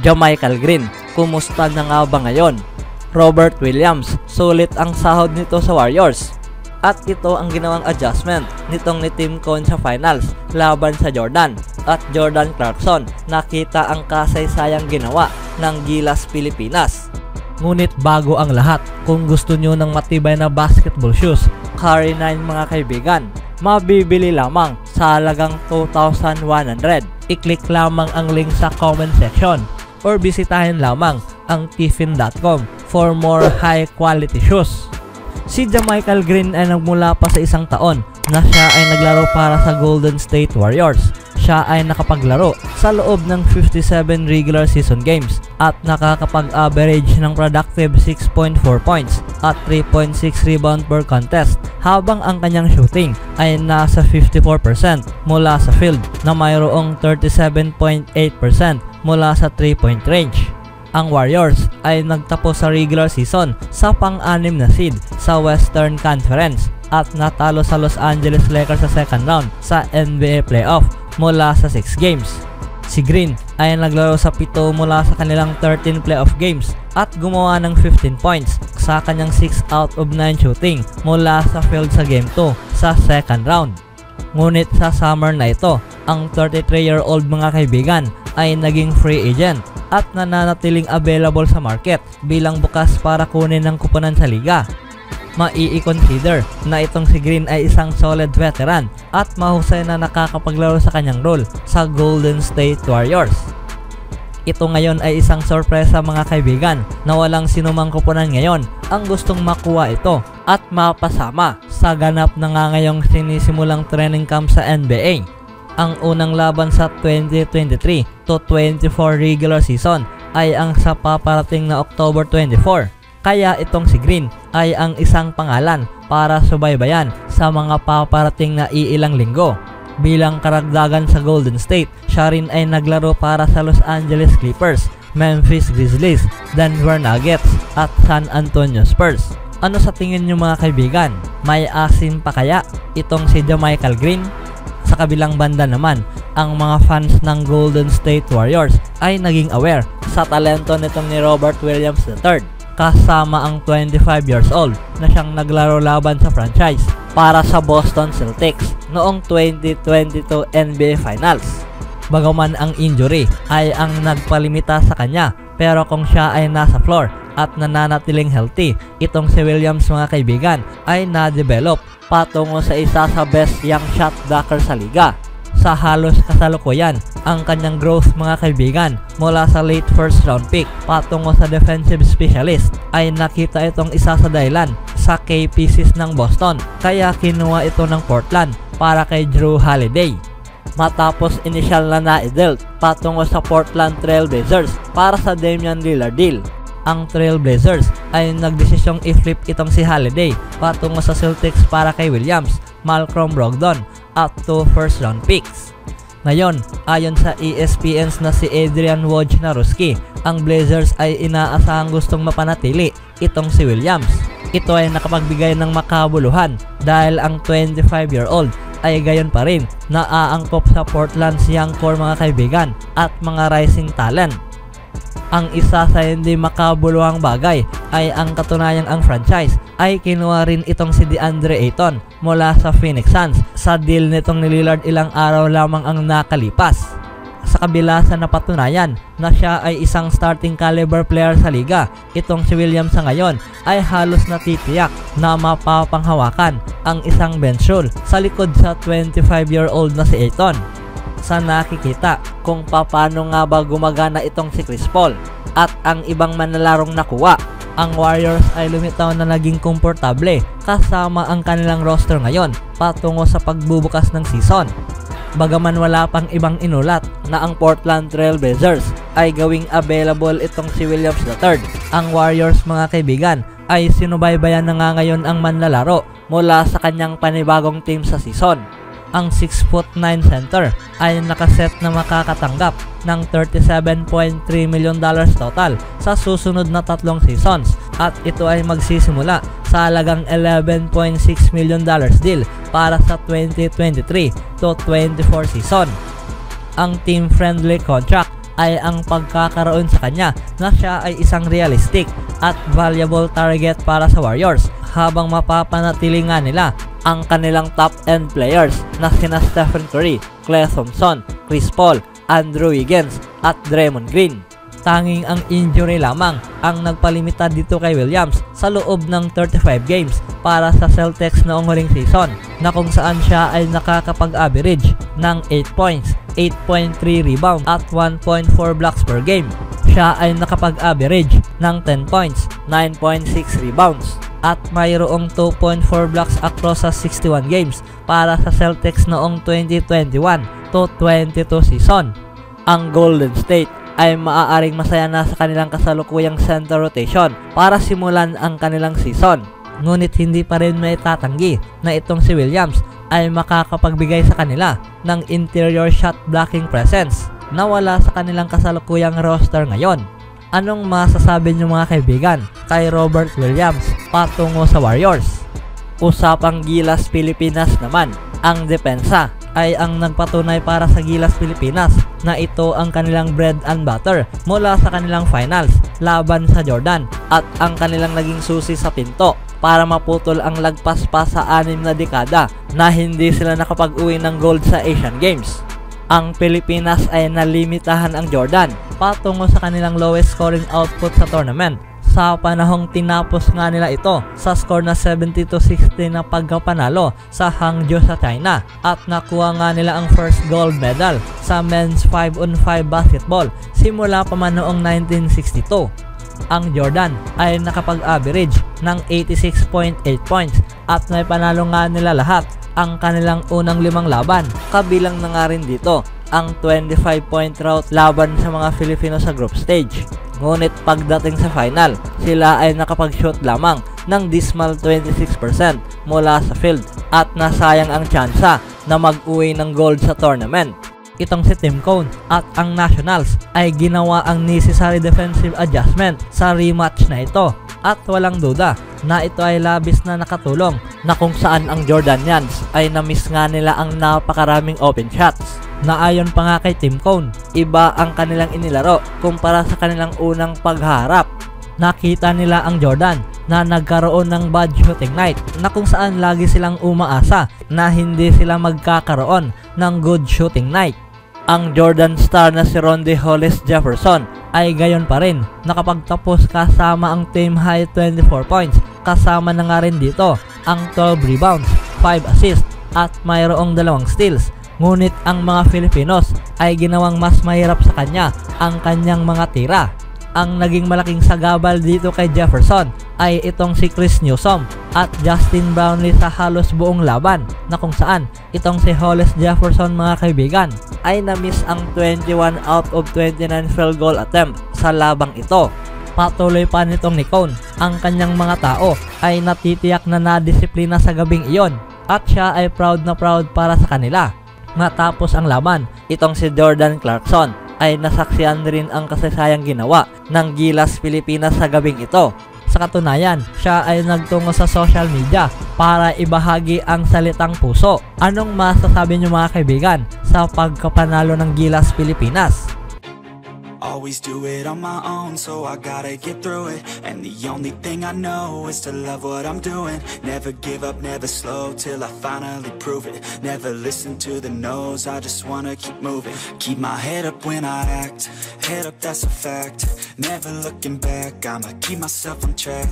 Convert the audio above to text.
JaMychal Green, kumusta na nga ba ngayon? Robert Williams, sulit ang sahod nito sa Warriors. At ito ang ginawang adjustment nitong ni Tim Cone sa finals laban sa Jordan. At Jordan Clarkson, nakita ang kasaysayang ginawa ng Gilas Pilipinas. Ngunit bago ang lahat, kung gusto nyo ng matibay na basketball shoes, Curry 9 mga kaibigan, mabibili lamang sa halagang 2,100. I-click lamang ang link sa comment section or bisitahin lamang ang tiffin.com for more high quality shoes. Si JaMychal Green ay nagmula pa sa isang taon na siya ay naglaro para sa Golden State Warriors. Siya ay nakapaglaro sa loob ng 57 regular season games at nakakapag-average ng productive 6.4 points at 3.6 rebound per contest, habang ang kanyang shooting ay nasa 54% mula sa field na mayroong 37.8% mula sa 3-point range. Ang Warriors ay nagtapos sa regular season sa pang-anim na seed sa Western Conference at natalo sa Los Angeles Lakers sa second round sa NBA playoff mula sa 6 games. Si Green ay naglaro sa 7 mula sa kanilang 13 playoff games at gumawa ng 15 points sa kanyang 6 out of 9 shooting mula sa field sa game 2 sa second round. Ngunit sa summer na ito, ang 33-year-old mga kaibigan ay naging free agent at nananatiling available sa market bilang bukas para kunin ng kuponan sa liga. Mai-consider na itong si Green ay isang solid veteran at mahusay na nakakapaglaro sa kanyang role sa Golden State Warriors. Ito ngayon ay isang sorpresa mga kaibigan na walang sinumang kuponan ngayon ang gustong makuha ito at mapasama sa ganap na nga ngayong sinisimulang training camp sa NBA. Ang unang laban sa 2023 to 24 regular season ay ang sa paparating na October 24. Kaya itong si Green ay ang isang pangalan para subaybayan sa mga paparating na iilang linggo. Bilang karagdagan sa Golden State, siya rin ay naglaro para sa Los Angeles Clippers, Memphis Grizzlies, Denver Nuggets at San Antonio Spurs. Ano sa tingin nyo mga kaibigan? May asim pa kaya itong si JaMychal Green? Sa kabilang banda naman, ang mga fans ng Golden State Warriors ay naging aware sa talento nitong ni Robert Williams III, kasama ang 25 years old na siyang naglaro laban sa franchise para sa Boston Celtics noong 2022 NBA Finals. Bagaman ang injury ay ang nagpalimita sa kanya, pero kung siya ay nasa floor at nananatiling healthy, itong si Williams mga kaibigan ay na-develop patungo sa isa sa best young shot blocker sa liga. Sa halos kasalukuyan, ang kanyang growth mga kaibigan mula sa late first round pick patungo sa defensive specialist ay nakita itong isa sa dahilan sa key pieces ng Boston, kaya kinuha ito ng Portland para kay Jrue Holiday. Matapos inisyal na na-dealt patungo sa Portland Trail Blazers para sa Damian Lillard deal, ang Trail Blazers ay nagdesisyong i-flip itong si Holiday patungo sa Celtics para kay Williams, Malcolm Brogdon at 2 first round picks. Ngayon, ayon sa ESPN's na si Adrian Wojnarowski, ang Blazers ay inaasahang gustong mapanatili itong si Williams. Ito ay nakapagbigay ng makabuluhan dahil ang 25-year-old ay gayon pa rin naaangkop sa Portland's young core mga kaibigan at mga rising talent. Ang isa sa hindi makabuluhang bagay ay ang katunayang ang franchise ay kinuha rin itong si DeAndre Ayton mula sa Phoenix Suns sa deal nitong ni Lillard ilang araw lamang ang nakalipas. Sa kabila sa napatunayan na siya ay isang starting caliber player sa liga, itong si Williams sa ngayon ay halos natitiyak na mapapanghawakan ang isang bench role sa likod sa 25-year-old na si Ayton. Sa nakikita kung paano nga ba gumagana itong si Chris Paul at ang ibang manalarong nakuha, ang Warriors ay lumitaw na naging komportable kasama ang kanilang roster ngayon patungo sa pagbubukas ng season. Bagaman wala pang ibang inulat na ang Portland Trail Blazers ay gawing available itong si Williams III, ang Warriors mga kaibigan ay sinubaybayan na nga ngayon ang manlalaro mula sa kanyang panibagong team sa season. Ang 6'9" center ay nakaset na makakatanggap ng $37.3 million total sa susunod na 3 seasons at ito ay magsisimula sa halagang $11.6 million deal para sa 2023 to 24 season. Ang team-friendly contract ay ang pagkakaroon sa kanya na siya ay isang realistic at valuable target para sa Warriors, habang mapapanatili nga nila ang kanilang top end players na sina Stephen Curry, Klay Thompson, Chris Paul, Andrew Wiggins at Draymond Green. Tanging ang injury lamang ang nagpalimita dito kay Williams sa loob ng 35 games para sa Celtics noong huling season, na kung saan siya ay nakakapag-average ng 8 points, 8.3 rebound at 1.4 blocks per game. Siya ay nakapag-average ng 10 points, 9.6 rebounds at mayroong 2.4 blocks across sa 61 games para sa Celtics noong 2021 to 22 season. Ang Golden State ay maaaring masaya na sa kanilang kasalukuyang center rotation para simulan ang kanilang season. Ngunit hindi pa rin may tatanggi na itong si Williams ay makakapagbigay sa kanila ng interior shot blocking presence na wala sa kanilang kasalukuyang roster ngayon. Anong masasabi niyo mga kaibigan kay Robert Williams patungo sa Warriors? Usapang Gilas Pilipinas naman, ang depensa ay ang nagpatunay para sa Gilas Pilipinas na ito ang kanilang bread and butter mula sa kanilang finals laban sa Jordan at ang kanilang naging susi sa pinto para maputol ang lagpas pa sa 6 na dekada na hindi sila nakapag-uwi ng gold sa Asian Games. Ang Pilipinas ay nalimitahan ang Jordan patungo sa kanilang lowest scoring output sa tournament sa panahong tinapos nga nila ito sa score na 70-60 na pagkapanalo sa Hangzhou sa China, at nakuha nga nila ang first gold medal sa men's 5-on-5 basketball simula pa man noong 1962. Ang Jordan ay nakapag-average ng 86.8 points at may panalo nga nila lahat ang kanilang unang 5 laban, kabilang na nga rin dito ang 25-point rout laban sa mga Filipino sa group stage. Ngunit pagdating sa final, sila ay nakapag-shoot lamang ng dismal 26% mula sa field at nasayang ang tsansa na mag-uwi ng gold sa tournament. Itong si Tim Cone at ang Nationals ay ginawa ang necessary defensive adjustment sa rematch na ito, at walang duda na ito ay labis na nakatulong na kung saan ang Jordanians ay na-miss nga nila ang napakaraming open shots, na ayon pa nga kay Tim Cone, iba ang kanilang inilaro kumpara sa kanilang unang pagharap. Nakita nila ang Jordan na nagkaroon ng bad shooting night na kung saan lagi silang umaasa na hindi sila magkakaroon ng good shooting night. Ang Jordan star na si Rondae Hollis Jefferson ay gayon pa rin nakapagtapos kasama ang team high 24 points, kasama na nga rin dito ang 12 rebounds, 5 assists at mayroong 2 steals. Ngunit ang mga Filipinos ay ginawang mas mahirap sa kanya ang kanyang mga tira. Ang naging malaking sagabal dito kay Jefferson ay itong si Chris Newsom at Justin Brownlee sa halos buong laban, na kung saan itong si Hollis Jefferson mga kaibigan ay na-miss ang 21 out of 29 field goal attempt sa labang ito. Patuloy pa nitong ni Cone, ang kanyang mga tao ay natitiyak na nadisiplina sa gabing iyon at siya ay proud na proud para sa kanila. Matapos ang laban, itong si Jordan Clarkson ay nasaksihan rin ang kasaysayang ginawa ng Gilas Pilipinas sa gabing ito. Sa katunayan, siya ay nagtungo sa social media para ibahagi ang salitang puso. Anong masasabi niyo mga kaibigan sa pagkapanalo ng Gilas Pilipinas? Always do it on my own, so I gotta get through it. And the only thing I know is to love what I'm doing. Never give up, never slow, till I finally prove it. Never listen to the no's, I just wanna keep moving. Keep my head up when I act, head up, that's a fact. Never looking back, I'ma keep myself on track.